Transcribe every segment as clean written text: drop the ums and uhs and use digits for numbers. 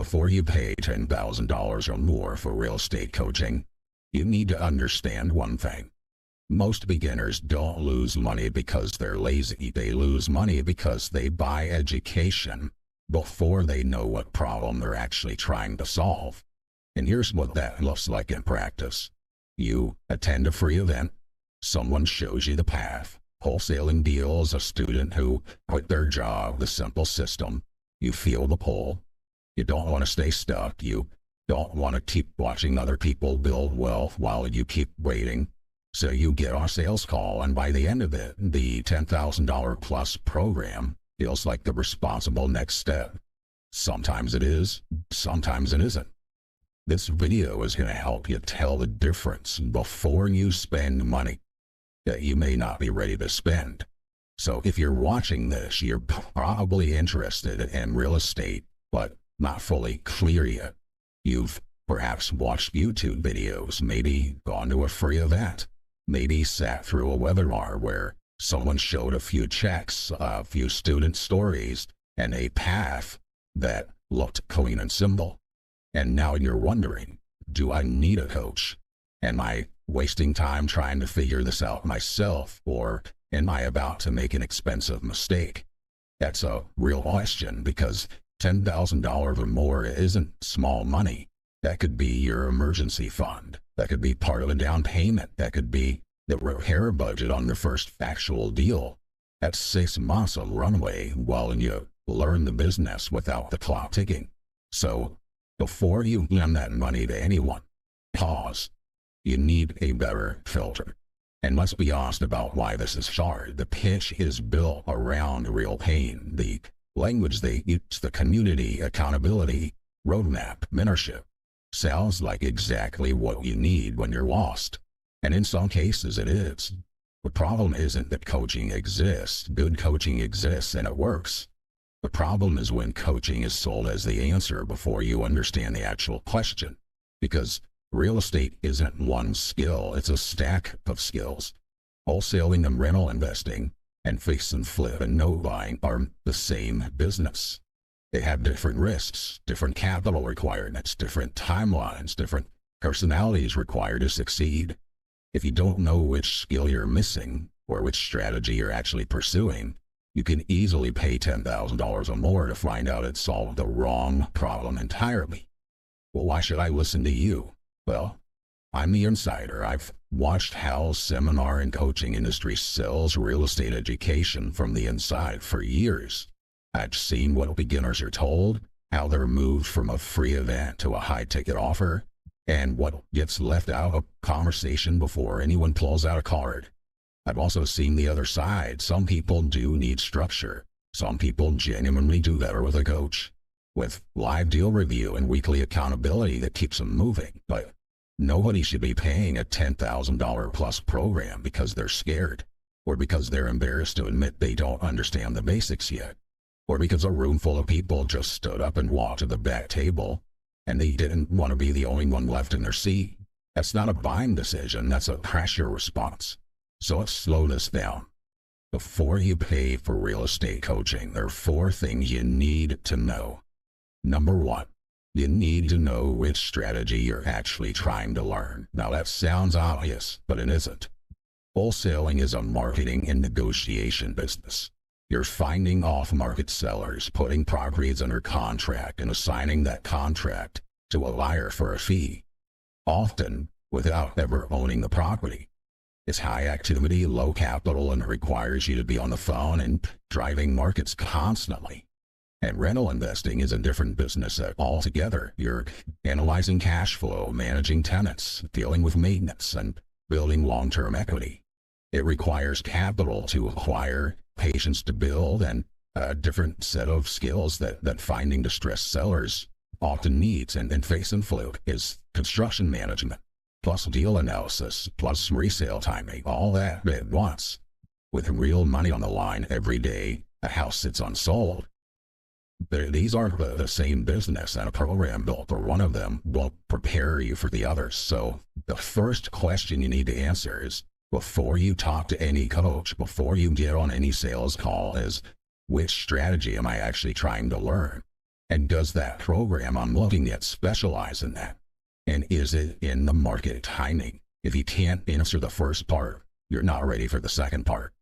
Before you pay $10,000 or more for real estate coaching, you need to understand one thing. Most beginners don't lose money because they're lazy. They lose money because they buy education before they know what problem they're actually trying to solve. And here's what that looks like in practice. You attend a free event. Someone shows you the path. Wholesaling deals, a student who quit their job, the simple system. You feel the pull. You don't want to stay stuck. You don't want to keep watching other people build wealth while you keep waiting. So you get on a sales call, and by the end of it, the $10,000 plus program feels like the responsible next step. Sometimes it is, sometimes it isn't. This video is going to help you tell the difference before you spend money that you may not be ready to spend. So if you're watching this, you're probably interested in real estate, but not fully clear yet. You've perhaps watched YouTube videos, maybe gone to a free event, maybe sat through a webinar where someone showed a few checks, a few student stories, and a path that looked clean and simple. And now you're wondering, do I need a coach? Am I wasting time trying to figure this out myself, or am I about to make an expensive mistake? That's a real question, because $10,000 or more isn't small money. That could be your emergency fund. That could be part of a down payment. That could be the repair budget on the first factual deal. That's 6 months of runway while you learn the business without the clock ticking. So before you lend that money to anyone, pause. You need a better filter. And let's be honest about why this is hard. The pitch is built around real pain. The language they use, the community, accountability, roadmap, mentorship, sounds like exactly what you need when you're lost. And in some cases it is. The problem isn't that coaching exists. Good coaching exists and it works. The problem is when coaching is sold as the answer before you understand the actual question. Because real estate isn't one skill, it's a stack of skills. Wholesaling and rental investing and fix and flip and note buying are the same business. They have different risks, different capital requirements, different timelines, different personalities required to succeed. If you don't know which skill you're missing or which strategy you're actually pursuing, you can easily pay $10,000 or more to find out it solved the wrong problem entirely. Well, why should I listen to you? Well, I'm the insider. I've watched how seminar and coaching industry sells real estate education from the inside for years. I've seen what beginners are told, how they're moved from a free event to a high-ticket offer, and what gets left out of conversation before anyone pulls out a card. I've also seen the other side. Some people do need structure. Some people genuinely do better with a coach, with live deal review and weekly accountability that keeps them moving. But nobody should be paying a $10,000 plus program because they're scared, or because they're embarrassed to admit they don't understand the basics yet, or because a room full of people just stood up and walked to the back table and they didn't want to be the only one left in their seat. That's not a buying decision, that's a pressure response. So let's slow this down. Before you pay for real estate coaching, there are 4 things you need to know. Number 1, you need to know which strategy you're actually trying to learn. Now that sounds obvious, but it isn't. Wholesaling is a marketing and negotiation business. You're finding off-market sellers, putting properties under contract and assigning that contract to a buyer for a fee, often without ever owning the property. It's high activity, low capital, and it requires you to be on the phone and driving markets constantly. And rental investing is a different business altogether. You're analyzing cash flow, managing tenants, dealing with maintenance, and building long-term equity. It requires capital to acquire, patience to build, and a different set of skills that finding distressed sellers often needs. And fix and flip is construction management, plus deal analysis, plus resale timing, all that at once. With real money on the line every day, a house sits unsold. These aren't the same business, and a program built for one of them won't prepare you for the others. So the first question you need to answer is, before you talk to any coach, before you get on any sales call, is which strategy am I actually trying to learn? And does that program I'm looking at specialize in that? And is it in the market timing? If you can't answer the first part, you're not ready for the second part.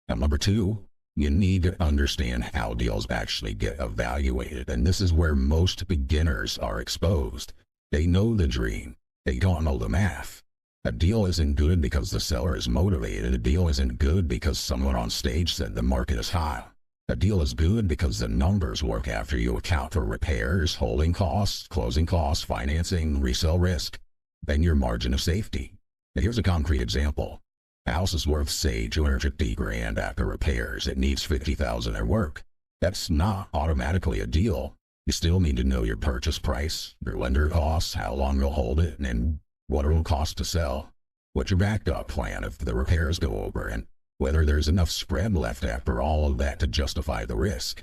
And number two, you need to understand how deals actually get evaluated. And this is where most beginners are exposed. They know the dream. They don't know the math. A deal isn't good because the seller is motivated. A deal isn't good because someone on stage said the market is high. A deal is good because the numbers work after you account for repairs, holding costs, closing costs, financing, resale risk, then your margin of safety. Now here's a concrete example. A house is worth, say, $250,000 after repairs. It needs $50,000 at work. That's not automatically a deal. You still need to know your purchase price, your lender costs, how long you'll hold it, and what it'll cost to sell. What's your backup plan if the repairs go over, and whether there's enough spread left after all of that to justify the risk.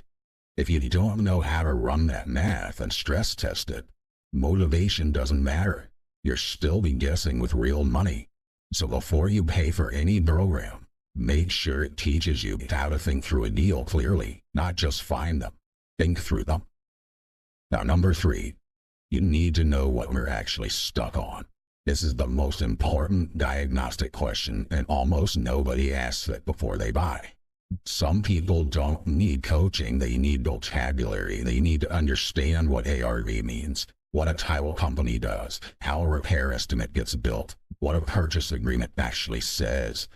If you don't know how to run that math and stress test it, motivation doesn't matter. You'll still be guessing with real money. So before you pay for any program, make sure it teaches you how to think through a deal clearly, not just find them. Think through them. Now, number three, you need to know what we're actually stuck on. This is the most important diagnostic question, and almost nobody asks it before they buy. Some people don't need coaching. They need vocabulary. They need to understand what ARV means, what a title company does, how a repair estimate gets built, what a purchase agreement actually says.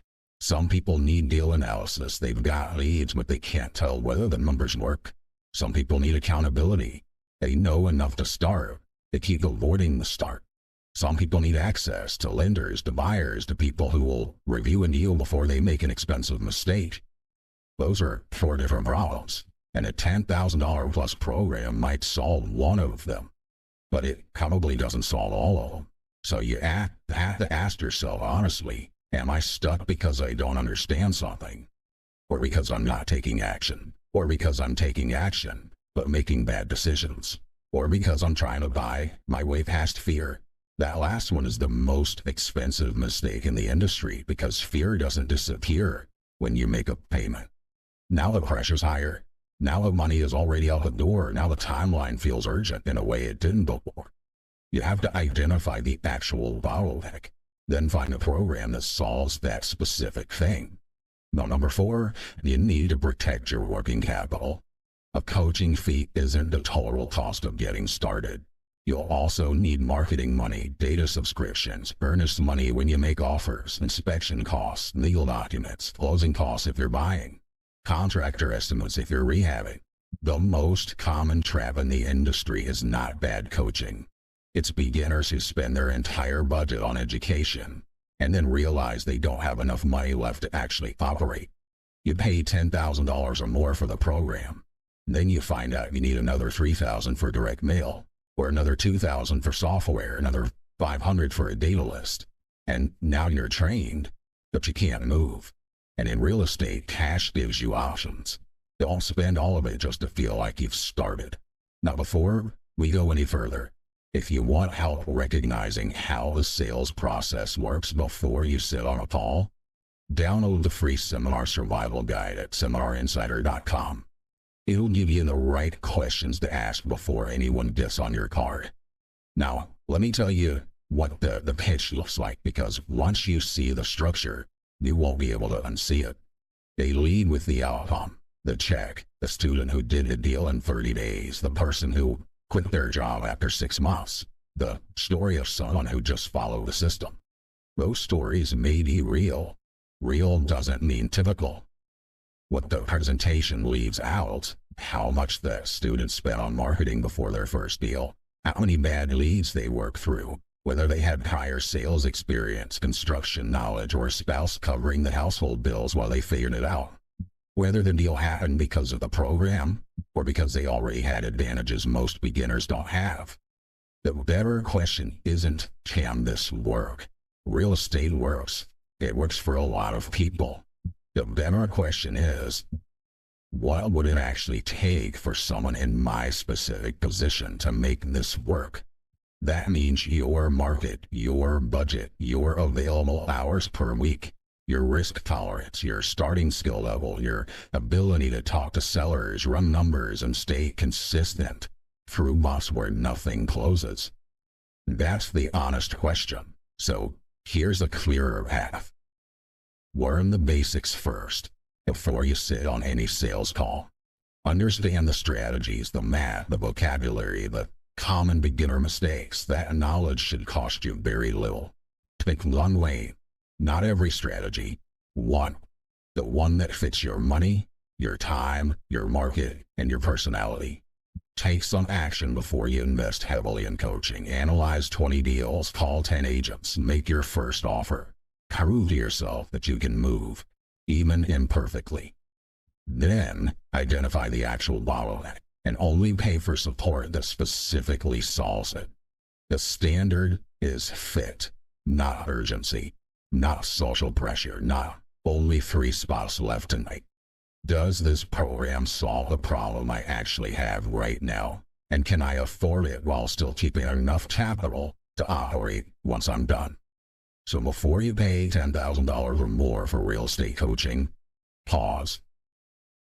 Some people need deal analysis. They've got leads, but they can't tell whether the numbers work. Some people need accountability. They know enough to start. They keep avoiding the start. Some people need access to lenders, to buyers, to people who will review a deal before they make an expensive mistake. Those are 4 different problems, and a $10,000 plus program might solve one of them, but it probably doesn't solve all of them. So you have to ask yourself honestly, am I stuck because I don't understand something? Or because I'm not taking action? Or because I'm taking action, but making bad decisions? Or because I'm trying to buy my way past fear? That last one is the most expensive mistake in the industry because fear doesn't disappear when you make a payment. Now the pressure's higher. Now the money is already out the door. Now the timeline feels urgent in a way it didn't before. You have to identify the actual bottleneck, then find a program that solves that specific thing. Now, number 4, you need to protect your working capital. A coaching fee isn't the total cost of getting started. You'll also need marketing money, data subscriptions, earnest money when you make offers, inspection costs, legal documents, closing costs if you're buying, contractor estimates if you're rehabbing. The most common trap in the industry is not bad coaching. It's beginners who spend their entire budget on education and then realize they don't have enough money left to actually operate. You pay $10,000 or more for the program. Then you find out you need another $3,000 for direct mail, or another $2,000 for software, another $500 for a data list. And now you're trained, but you can't move. And in real estate, cash gives you options. Don't spend all of it just to feel like you've started. Now, before we go any further, if you want help recognizing how the sales process works before you sit on a call, download the free Seminar Survival Guide at seminarinsider.com. It'll give you the right questions to ask before anyone gets on your card. Now, let me tell you what the pitch looks like, because once you see the structure, you won't be able to unsee it. They lead with the outcome, the check, the student who did a deal in 30 days, the person who quit their job after 6 months, the story of someone who just followed the system. Those stories may be real. Real doesn't mean typical. What the presentation leaves out, how much the student spent on marketing before their first deal, how many bad leads they worked through, whether they had prior sales experience, construction knowledge, or a spouse covering the household bills while they figured it out, whether the deal happened because of the program or because they already had advantages most beginners don't have. The better question isn't, can this work? Real estate works. It works for a lot of people. The better question is, what would it actually take for someone in my specific position to make this work? That means your market, your budget, your available hours per week, your risk tolerance, your starting skill level, your ability to talk to sellers, run numbers, and stay consistent. through boss where nothing closes? That's the honest question. So here's a clearer path. Learn the basics first before you sit on any sales call. Understand the strategies, the math, the vocabulary, the common beginner mistakes. That knowledge should cost you very little. Pick one way, not every strategy. One. The one that fits your money, your time, your market, and your personality. Take some action before you invest heavily in coaching. Analyze 20 deals, call 10 agents, make your first offer. Prove to yourself that you can move, even imperfectly. Then, identify the actual bottleneck and only pay for support that specifically solves it. The standard is fit, not urgency, not social pressure, not only 3 spots left tonight. Does this program solve the problem I actually have right now? And can I afford it while still keeping enough capital to operate once I'm done? So before you pay $10,000 or more for real estate coaching, pause.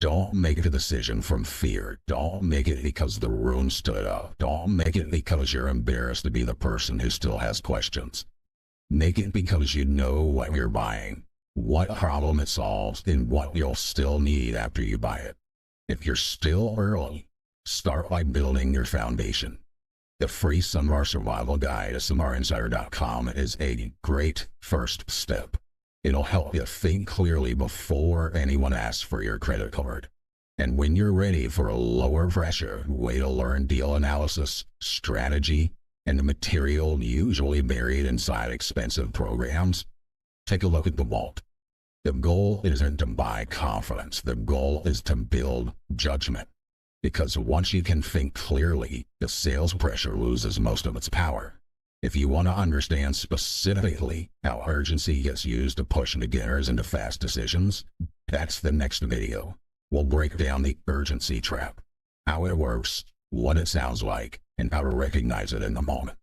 Don't make a decision from fear. Don't make it because the room stood up. Don't make it because you're embarrassed to be the person who still has questions. Make it because you know what you're buying, what problem it solves, and what you'll still need after you buy it. If you're still early, start by building your foundation. The free Sunmar Survival Guide at sunmarinsider.com is a great first step. It'll help you think clearly before anyone asks for your credit card. And when you're ready for a lower pressure way to learn deal analysis, strategy, and the material usually buried inside expensive programs, take a look at the vault. The goal isn't to buy confidence. The goal is to build judgment. Because once you can think clearly, the sales pressure loses most of its power. If you want to understand specifically how urgency gets used to push beginners into fast decisions, that's the next video. We'll break down the urgency trap, how it works, what it sounds like, and how to recognize it in the moment.